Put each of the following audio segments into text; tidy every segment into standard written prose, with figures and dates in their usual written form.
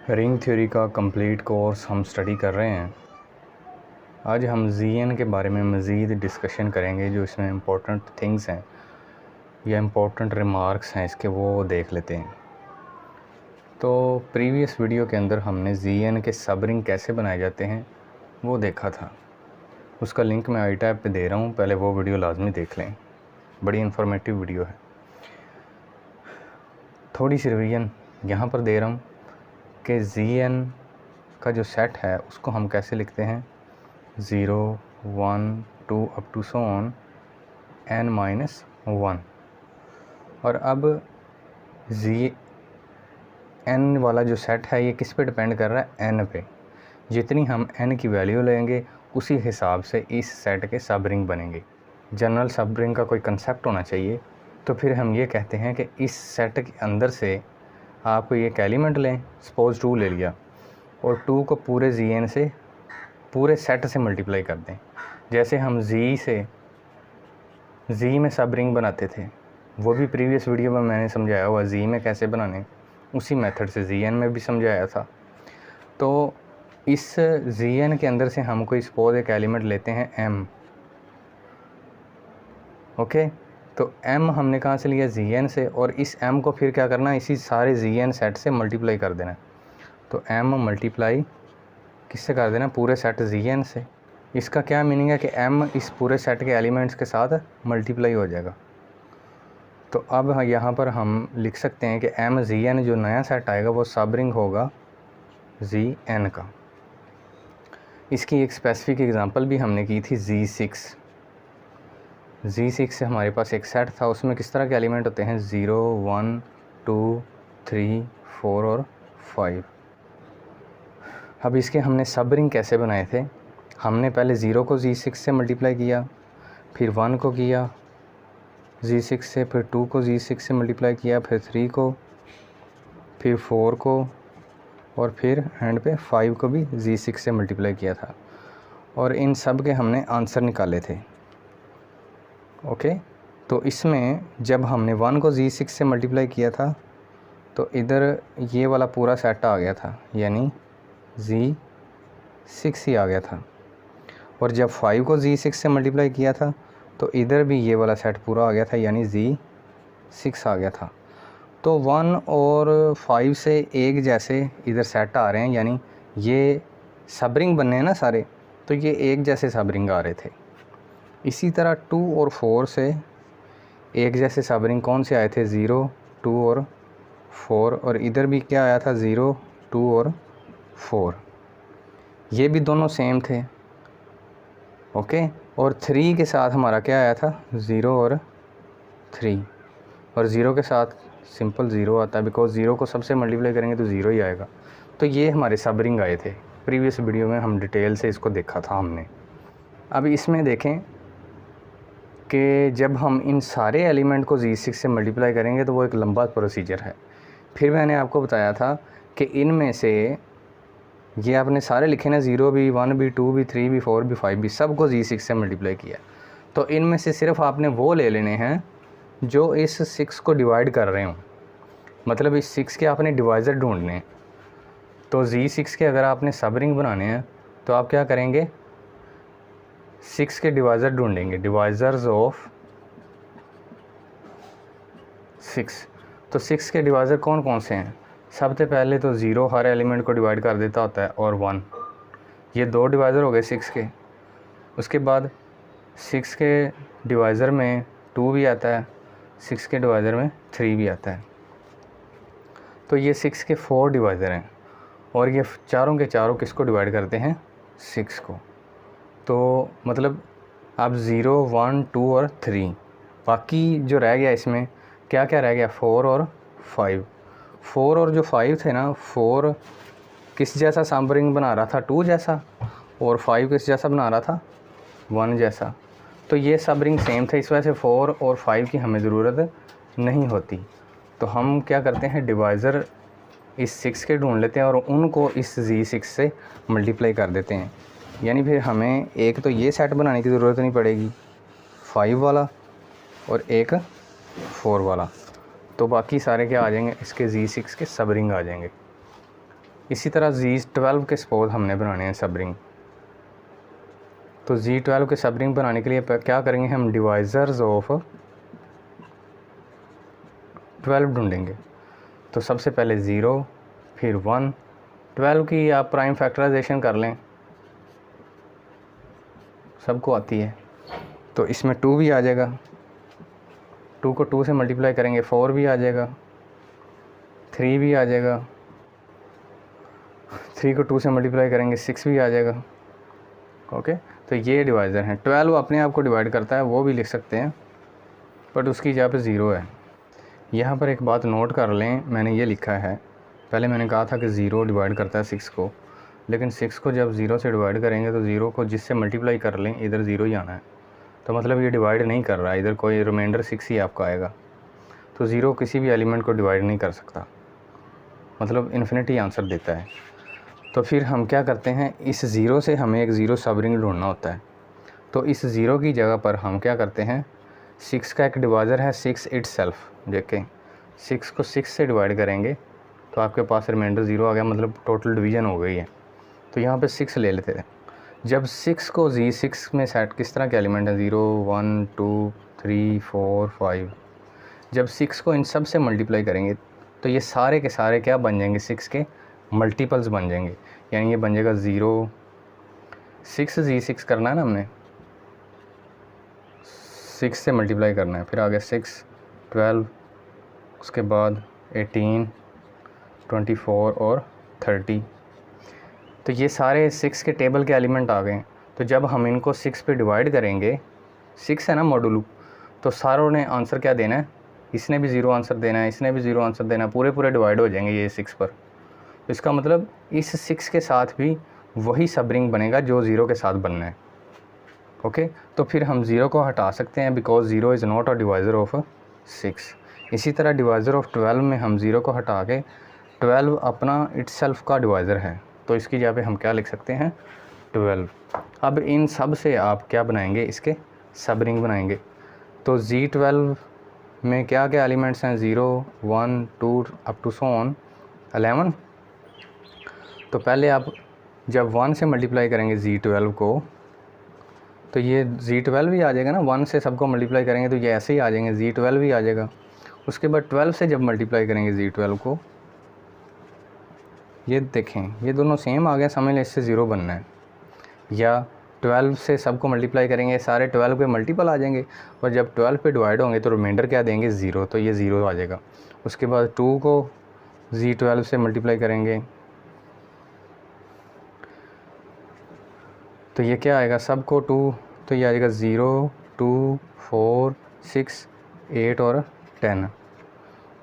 Ring theory का complete course हम study कर रहे हैं। आज हम ZN के बारे में मज़ीद डिस्कशन करेंगे। जो इसमें इम्पोर्टेंट थिंग्स हैं या इम्पोर्टेंट रिमार्क्स हैं इसके, वो देख लेते हैं। तो प्रीवियस वीडियो के अंदर हमने ZN के सब रिंग कैसे बनाए जाते हैं वो देखा था। उसका लिंक मैं आई टैब पे दे रहा हूँ, पहले वो वीडियो लाजमी देख लें, बड़ी इन्फॉर्मेटिव वीडियो है। थोड़ी सी रिवीजन यहाँ पर दे रहा हूँ कि ZN का जो सेट है उसको हम कैसे लिखते हैं, 0 1 2 up to so on n-1। और अब ZN वाला जो सेट है ये किस पे डिपेंड कर रहा है, n पे। जितनी हम n की वैल्यू लेंगे उसी हिसाब से इस सेट के सब रिंग बनेंगे। जनरल सब रिंग का कोई कंसेप्ट होना चाहिए। तो फिर हम ये कहते हैं कि इस सेट के अंदर से आपको ये एलिमेंट लें, सपोज 2 ले लिया, और 2 को पूरे ZN से, पूरे सेट से मल्टीप्लाई कर दें। जैसे हम Z में सब रिंग बनाते थे, वो भी प्रीवियस वीडियो में मैंने समझाया हुआ, Z में कैसे बनाने, उसी मेथड से ZN में भी समझाया था। तो इस ZN के अंदर से हम कोई सपोज एक एलिमेंट लेते हैं M। ओके, तो M हमने कहाँ से लिया, ZN से, और इस M को फिर क्या करना, इसी सारे ZN सेट से मल्टीप्लाई कर देना। तो M मल्टीप्लाई किससे कर देना, पूरे सेट ZN से। इसका क्या मीनिंग है कि M इस पूरे सेट के एलिमेंट्स के साथ मल्टीप्लाई हो जाएगा। तो अब यहाँ पर हम लिख सकते हैं कि M ZN जो नया सेट आएगा वो सब रिंग होगा ZN का। इसकी एक स्पेसिफिक एग्जांपल भी हमने की थी, Z6 से हमारे पास एक सेट था, उसमें किस तरह के एलिमेंट होते हैं, 0 1 2 3 4 और 5। अब इसके हमने सब रिंग कैसे बनाए थे, हमने पहले 0 को Z6 से मल्टीप्लाई किया, फिर 1 को किया Z6 से, फिर 2 को Z6 से मल्टीप्लाई किया, फिर 3 को, फिर 4 को, और फिर एंड पे 5 को भी Z6 से मल्टीप्लाई किया था। और इन सब के हमने आंसर निकाले थे। ओके, तो इसमें जब हमने 1 को Z6 से मल्टीप्लाई किया था तो इधर ये वाला पूरा सेट आ गया था, यानी Z6 ही आ गया था। और जब 5 को Z6 से मल्टीप्लाई किया था तो इधर भी ये वाला सेट पूरा आ गया था, यानी Z6 आ गया था। तो 1 और 5 से एक जैसे इधर सेट आ रहे हैं, यानी ये सब रिंग बनने हैं ना सारे, तो ये एक जैसे सब रिंग आ रहे थे। इसी तरह 2 और 4 से एक जैसे सब रिंग कौन से आए थे, 0 2 और 4, और इधर भी क्या आया था, 0 2 और 4, ये भी दोनों सेम थे। ओके, और 3 के साथ हमारा क्या आया था, 0 और 3, और 0 के साथ सिंपल 0 आता है, बिकॉज 0 को सबसे मल्टीप्लाई करेंगे तो 0 ही आएगा। तो ये हमारे सब रिंग आए थे। प्रीवियस वीडियो में हम डिटेल से इसको देखा था हमने। अब इसमें देखें कि जब हम इन सारे एलिमेंट को Z6 से मल्टीप्लाई करेंगे तो वो एक लंबा प्रोसीजर है। फिर मैंने आपको बताया था कि इनमें से ये आपने सारे लिखे ना, 0 भी 1 भी 2 भी 3 भी 4 भी 5 भी, सब को Z6 से मल्टीप्लाई किया। तो इनमें से सिर्फ आपने वो ले लेने हैं जो इस 6 को डिवाइड कर रहे हों, मतलब इस 6 के आपने डिवाइज़र ढूंढने हैं। तो Z6 के अगर आपने सब रिंग बनाने हैं तो आप क्या करेंगे, 6 के डिवाइज़र ढूंढेंगे, डिवाइज़र्स ऑफ 6। तो 6 के डिवाइज़र कौन कौन से हैं, सबसे पहले तो 0 हर एलिमेंट को डिवाइड कर देता होता है, और 1, ये 2 डिवाइज़र हो गए 6 के। उसके बाद 6 के डिवाइज़र में 2 भी आता है, 6 के डिवाइज़र में 3 भी आता है। तो ये 6 के 4 डिवाइज़र हैं, और ये चारों के चारों किसको डिवाइड करते हैं, 6 को। तो मतलब अब 0 1 2 और 3, बाकी जो रह गया इसमें क्या क्या रह गया, 4 और 5। 4 और जो 5 थे ना, 4 किस जैसा सब रिंग बना रहा था, 2 जैसा, और 5 किस जैसा बना रहा था, 1 जैसा। तो ये सब रिंग सेम थे, इस वजह से 4 और 5 की हमें ज़रूरत नहीं होती। तो हम क्या करते हैं, डिवाइज़र इस 6 के ढूंढ लेते हैं और उनको इस Z6 से मल्टीप्लाई कर देते हैं। यानी फिर हमें एक तो ये सेट बनाने की ज़रूरत नहीं पड़ेगी, 5 वाला, और एक 4 वाला। तो बाकी सारे क्या आ जाएंगे, इसके Z6 के सब रिंग आ जाएंगे। इसी तरह Z12 के सपोज हमने बनाने हैं सब रिंग, तो Z12 के सब रिंग बनाने के लिए क्या करेंगे, हम डिवाइज़र्स ऑफ 12 ढूंढेंगे। तो सबसे पहले 0 फिर 1, 12 की आप प्राइम फैक्टराइजेशन कर लें, सबको आती है। तो इसमें 2 भी आ जाएगा, 2 को 2 से मल्टीप्लाई करेंगे 4 भी आ जाएगा, 3 भी आ जाएगा, 3 को 2 से मल्टीप्लाई करेंगे 6 भी आ जाएगा। ओके, तो ये डिवाइज़र हैं। 12 अपने आप को डिवाइड करता है, वो भी लिख सकते हैं, बट उसकी जगह पे 0 है। यहाँ पर एक बात नोट कर लें, मैंने ये लिखा है, पहले मैंने कहा था कि 0 डिवाइड करता है 6 को, लेकिन 6 को जब 0 से डिवाइड करेंगे तो 0 को जिससे मल्टीप्लाई कर लें इधर 0 ही आना है, तो मतलब ये डिवाइड नहीं कर रहा है, इधर कोई रिमाइंडर 6 ही आपका आएगा। तो 0 किसी भी एलिमेंट को डिवाइड नहीं कर सकता, मतलब इन्फिनिटी आंसर देता है। तो फिर हम क्या करते हैं, इस 0 से हमें एक 0 सब रिंग ढूंढना होता है। तो इस 0 की जगह पर हम क्या करते हैं, 6 का एक डिवाइज़र है 6 इटसेल्फ, देखें 6 को 6 से डिवाइड करेंगे तो आपके पास रिमाइंडर 0 आ गया, मतलब टोटल डिवीज़न हो गई है। तो यहाँ पे 6 ले लेते हैं। जब 6 को Z6 में सेट किस तरह के एलिमेंट हैं, 0 1 2 3 4 5, जब 6 को इन सब से मल्टीप्लाई करेंगे तो ये सारे के सारे क्या बन जाएंगे, 6 के मल्टीपल्स बन जाएंगे। यानी ये बन जाएगा 0 6 Z6 करना है ना हमने, 6 से मल्टीप्लाई करना है, फिर आ गया 6 12, उसके बाद 18 24 और 30। तो ये सारे 6 के टेबल के एलिमेंट आ गए। तो जब हम इनको 6 पे डिवाइड करेंगे, 6 है ना मॉडुलो, तो सारों ने आंसर क्या देना है, इसने भी 0 आंसर देना है, इसने भी 0 आंसर देना है, पूरे पूरे डिवाइड हो जाएंगे ये 6 पर। तो इसका मतलब इस 6 के साथ भी वही सब रिंग बनेगा जो 0 के साथ बनना है। ओके, तो फिर हम 0 को हटा सकते हैं, because 0 is not a divisor of 6। इसी तरह डिवाइज़र ऑफ 12 में हम 0 को हटा के 12 अपना इटसेल्फ का डिवाइज़र है, तो इसकी जगह पे हम क्या लिख सकते हैं, 12। अब इन सब से आप क्या बनाएंगे, इसके सब रिंग बनाएंगे। तो Z12 में क्या क्या एलिमेंट्स हैं, 0 1 2 अप टू सो ऑन 11। तो पहले आप जब 1 से मल्टीप्लाई करेंगे Z12 को, तो ये Z12 भी आ जाएगा ना, 1 से सबको मल्टीप्लाई करेंगे तो ये ऐसे ही आ जाएंगे, Z12 भी आ जाएगा। उसके बाद 12 से जब मल्टीप्लाई करेंगे Z12 को, ये देखें ये दोनों सेम आ गया, समझ लें इससे 0 बनना है। या 12 से सबको मल्टीप्लाई करेंगे, सारे 12 के मल्टीपल आ जाएंगे, और जब 12 पे डिवाइड होंगे तो रिमाइंडर क्या देंगे, 0, तो ये 0 आ जाएगा। उसके बाद 2 को Z12 से मल्टीप्लाई करेंगे तो ये क्या आएगा, सबको 2, तो ये आएगा 0 2 4 6 8 और 10।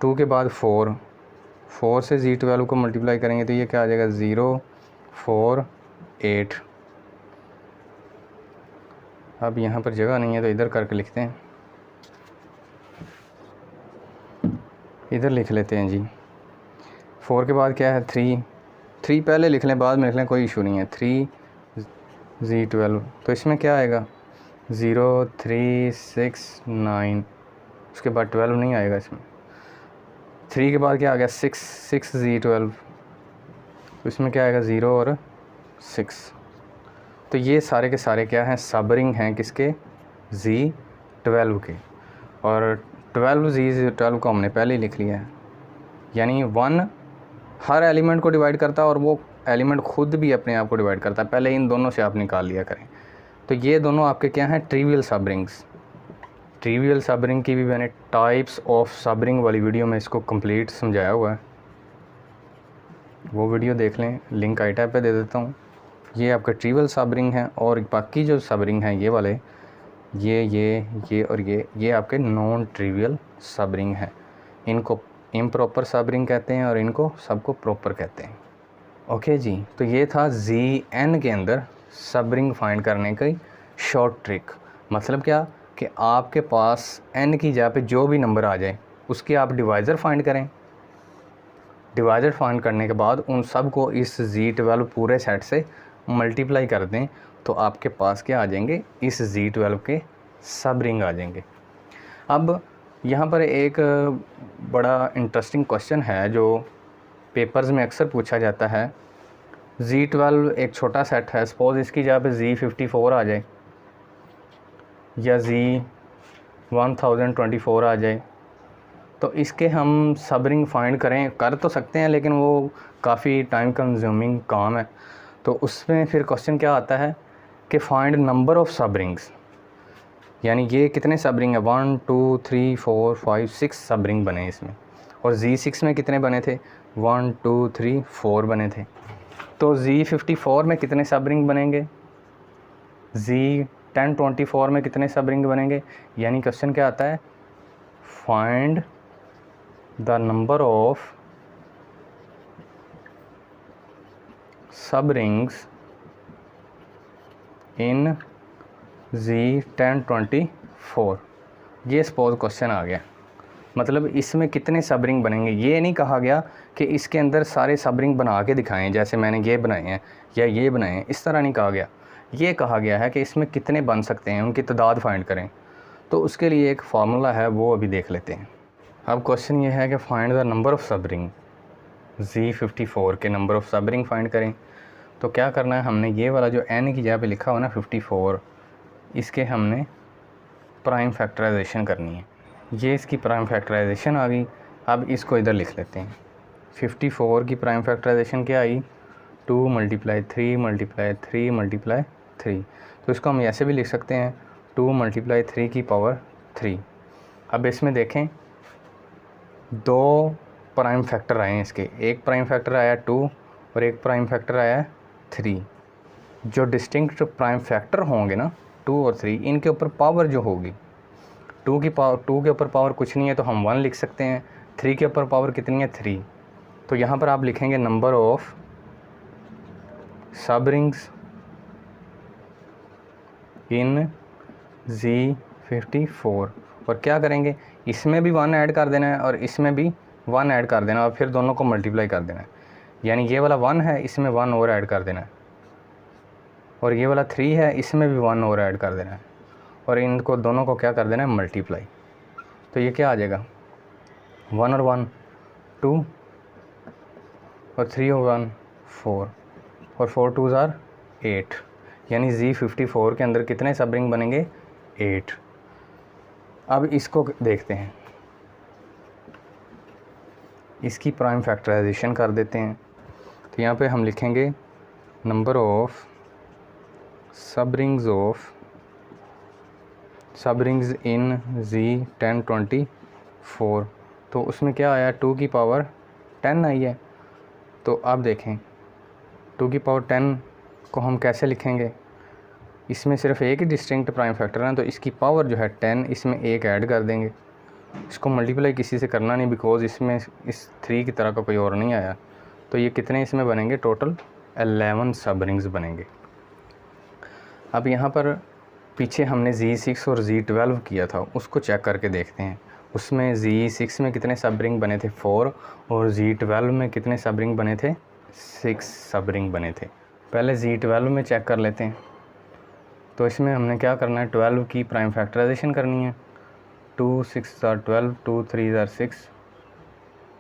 2 के बाद 4 से Z12 को मल्टीप्लाई करेंगे तो ये क्या आ जाएगा, 0 4 8। अब यहाँ पर जगह नहीं है तो इधर करके लिखते हैं, इधर लिख लेते हैं जी। 4 के बाद क्या है, 3 पहले लिख लें बाद में लिख लें, कोई इशू नहीं है। 3 Z12, तो इसमें क्या आएगा, 0 3 6 9, उसके बाद 12 नहीं आएगा इसमें। 3 के बाद क्या आ गया, 6 Z12, तो इसमें क्या आएगा, 0 और 6। तो ये सारे के सारे क्या हैं, सब रिंग हैं किसके, Z12 के। और 12 Z12 को हमने पहले ही लिख लिया है, यानी 1 हर एलिमेंट को डिवाइड करता है और वो एलिमेंट खुद भी अपने आप को डिवाइड करता है। पहले इन दोनों से आप निकाल लिया करें। तो ये दोनों आपके क्या हैं, ट्रिवियल सब रिंग्स। ट्रिवियल सब रिंग की भी मैंने टाइप्स ऑफ सब रिंग वाली वीडियो में इसको कंप्लीट समझाया हुआ है, वो वीडियो देख लें, लिंक आई टैब पे दे देता हूँ। ये आपका ट्रिवियल सब रिंग है, और बाकी जो सब रिंग हैं ये वाले, ये और ये आपके नॉन ट्रिवियल सब रिंग हैं। इनको इम्प्रॉपर सब रिंग कहते हैं और इनको सबको प्रॉपर कहते हैं। ओके जी, तो ये था ZN के अंदर सब रिंग फाइंड करने की शॉर्ट ट्रिक। मतलब क्या कि आपके पास n की जगह पे जो भी नंबर आ जाए उसके आप डिवाइज़र फाइंड करें। डिवाइज़र फाइंड करने के बाद उन सब को इस Z12 पूरे सेट से मल्टीप्लाई कर दें, तो आपके पास क्या आ जाएंगे, इस Z12 के सब रिंग आ जाएंगे। अब यहाँ पर एक बड़ा इंटरेस्टिंग क्वेश्चन है जो पेपर्स में अक्सर पूछा जाता है। Z12 एक छोटा सेट है, सपोज़ इसकी जगह पे Z54 आ जाए या Z1024 आ जाए, तो इसके हम सब रिंग फाइंड कर तो सकते हैं, लेकिन वो काफ़ी टाइम कंज्यूमिंग काम है। तो उसमें फिर क्वेश्चन क्या आता है कि फाइंड नंबर ऑफ़ सब रिंग्स, यानी ये कितने सब रिंग है, 1 2 3 4 5 6 सब रिंग बने इसमें, और Z6 में कितने बने थे, 1 2 3 4 बने थे। तो Z54 में कितने सब रिंग बनेंगे, Z1024 में कितने सब रिंग बनेंगे। यानी क्वेश्चन क्या आता है, फाइंड द नंबर ऑफ सब रिंग्स इन Z1024। ये सपोज क्वेश्चन आ गया, मतलब इसमें कितने सब रिंग बनेंगे। ये नहीं कहा गया कि इसके अंदर सारे सब रिंग बना के दिखाएं, जैसे मैंने ये बनाए हैं या ये बनाए हैं, इस तरह नहीं कहा गया। ये कहा गया है कि इसमें कितने बन सकते हैं, उनकी तादाद फाइंड करें। तो उसके लिए एक फार्मूला है, वो अभी देख लेते हैं। अब क्वेश्चन ये है कि फाइंड द नंबर ऑफ़ सब रिंग, Z54 के नंबर ऑफ़ सब रिंग फाइंड करें। तो क्या करना है, हमने ये वाला जो n की जगह पे लिखा हुआ ना 54, इसके हमने प्राइम फैक्टराइजेशन करनी है। ये इसकी प्राइम फैक्टराइजेशन आ गई। अब इसको इधर लिख लेते हैं। 54 की प्राइम फैक्टराइजेशन क्या आई, 2 × 3 × 3 × 3। तो इसको हम ऐसे भी लिख सकते हैं, 2 × 3 की पावर 3। अब इसमें देखें, दो प्राइम फैक्टर आए हैं इसके, एक प्राइम फैक्टर आया 2 और एक प्राइम फैक्टर आया 3। जो डिस्टिंक्ट प्राइम फैक्टर होंगे ना 2 और 3, इनके ऊपर पावर जो होगी, 2 के ऊपर पावर कुछ नहीं है तो हम 1 लिख सकते हैं। 3 के ऊपर पावर कितनी है, 3। तो यहाँ पर आप लिखेंगे नंबर ऑफ सब रिंग्स इन Z54, और क्या करेंगे, इसमें भी 1 ऐड कर देना है और इसमें भी 1 ऐड कर देना है, और फिर दोनों को मल्टीप्लाई कर देना है। यानी ये वाला 1 है, इसमें 1 और ऐड कर देना है, और ये वाला 3 है, इसमें भी 1 और ऐड कर देना है, और इनको दोनों को क्या कर देना है, मल्टीप्लाई। तो ये क्या आ जाएगा, 1 और 1 2 और 3 और 1 4 और 4 2s आर 8। यानी Z54 के अंदर कितने सब रिंग बनेंगे, 8। अब इसको देखते हैं, इसकी प्राइम फैक्टराइजेशन कर देते हैं। तो यहाँ पे हम लिखेंगे नंबर ऑफ सब रिंग्स इन Z1024। तो उसमें क्या आया, 2 की पावर 10 आई है। तो आप देखें 2 की पावर 10 को हम कैसे लिखेंगे, इसमें सिर्फ एक ही डिस्टिंक्ट प्राइम फैक्टर है, तो इसकी पावर जो है 10, इसमें एक ऐड कर देंगे। इसको मल्टीप्लाई किसी से करना नहीं, बिकॉज इसमें इस 3 की तरह का कोई और नहीं आया। तो ये कितने इसमें बनेंगे, टोटल 11 सब रिंग्स बनेंगे। अब यहाँ पर पीछे हमने Z6 और Z12 किया था, उसको चेक करके देखते हैं। उसमें Z6 में कितने सब रिंग बने थे, 4, और Z12 में कितने सब रिंग बने थे, 6 सब रिंग बने थे। पहले Z12 में चेक कर लेते हैं। तो इसमें हमने क्या करना है, 12 की प्राइम फैक्टराइजेशन करनी है। 2 6 आर 12, 2 3 आर 6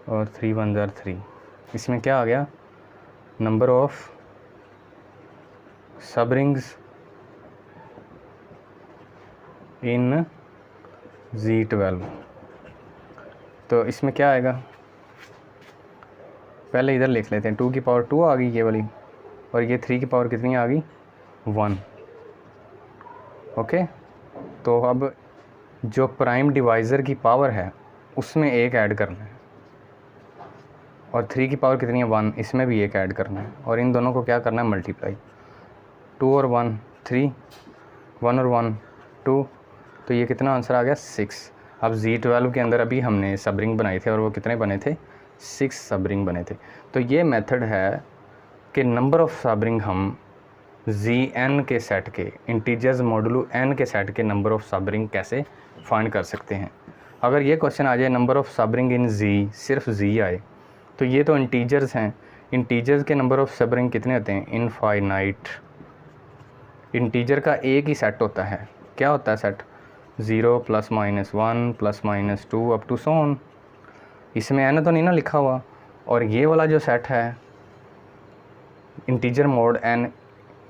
और 3 1 आर 3। इसमें क्या आ गया, नंबर ऑफ सब रिंग्स इन Z12। तो इसमें क्या आएगा, पहले इधर लिख लेते हैं, 2 की पावर 2 आ गई ये वाली, और ये 3 की पावर कितनी आ गई, 1। ओके, तो अब जो प्राइम डिवाइज़र की पावर है उसमें एक ऐड करना है, और 3 की पावर कितनी है, 1, इसमें भी एक ऐड करना है, और इन दोनों को क्या करना है, मल्टीप्लाई। 2 और 1 3, 1 और 1 2, तो ये कितना आंसर आ गया, 6। अब Z12 के अंदर अभी हमने सब रिंग बनाए थे और वो कितने बने थे, 6 सब रिंग बने थे। तो ये मेथड है कि नंबर ऑफ़ सब रिंग हम Zn के सेट के, इंटीजर्स मॉडुलो n के सेट के नंबर ऑफ़ सब रिंग कैसे फाइंड कर सकते हैं। अगर ये क्वेश्चन आ जाए नंबर ऑफ़ सब रिंग इन Z, सिर्फ Z आए, तो ये तो इंटीजर्स हैं, इंटीजर्स के नंबर ऑफ़ सब रिंग कितने होते हैं, इनफाइनाइट। इंटीजर का एक ही सेट होता है, क्या होता है set, 0 +- 1 +- 2 up to so on. इसमें n तो नहीं ना लिखा हुआ, और ये वाला जो सेट है इंटीजर मोड n,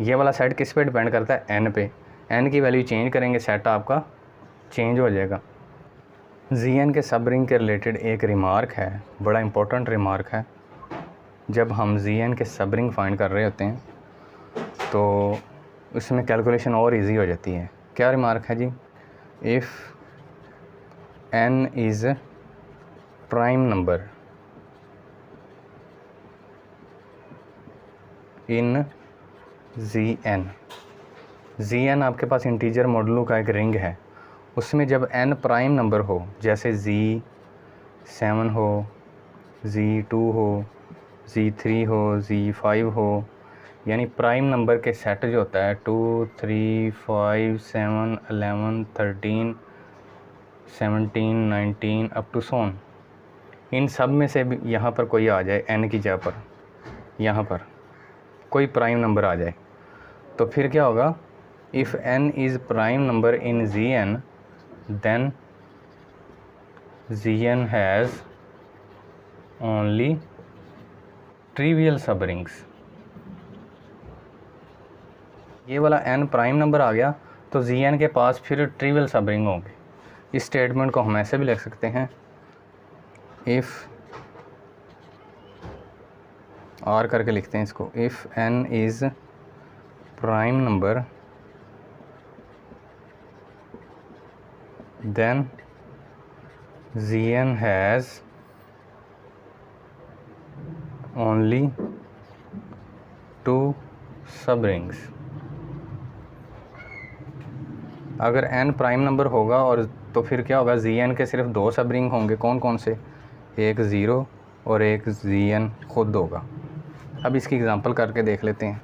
ये वाला सेट किस पे डिपेंड करता है, n पे। n की वैल्यू चेंज करेंगे सेट आपका चेंज हो जाएगा। Zn के सब रिंग के रिलेटेड एक रिमार्क है, बड़ा इंपॉर्टेंट रिमार्क है। जब हम Zn के सब रिंग फाइंड कर रहे होते हैं तो उसमें कैलकुलेशन और इजी हो जाती है। क्या रिमार्क है जी, if n is prime number in Zn आपके पास इंटीजर मॉडुलो का एक रिंग है, उसमें जब n प्राइम नंबर हो, जैसे Z7 हो, Z2 हो, Z3 हो, Z5 हो, यानी प्राइम नंबर के सेट जो होता है 2, 3, 5, 7, 11, 13, 17, 19 अप टू सोन, इन सब में से भी यहाँ पर कोई आ जाए n की जगह पर, यहाँ पर कोई प्राइम नंबर आ जाए, तो फिर क्या होगा, if n is prime number in Zn then Zn has only trivial subrings। ये वाला n प्राइम नंबर आ गया तो Zn के पास फिर ट्रिवियल सबरिंग होंगे। इस स्टेटमेंट को हम ऐसे भी लिख सकते हैं, इफ़ r करके लिखते हैं इसको, if n is prime number then Zn has only 2 subrings। अगर n प्राइम नंबर होगा और तो फिर क्या होगा, Zn के सिर्फ 2 सबरिंग होंगे। कौन कौन से, एक 0 और एक Zn खुद होगा। अब इसकी एग्जांपल करके देख लेते हैं।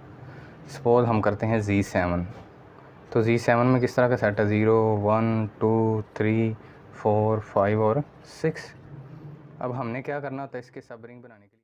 सपोज़ हम करते हैं Z7, तो Z7 में किस तरह का सेट है, 0, 1, 2, 3, 4, 5 और 6। अब हमने क्या करना होता है इसके सब रिंग बनाने के लिए।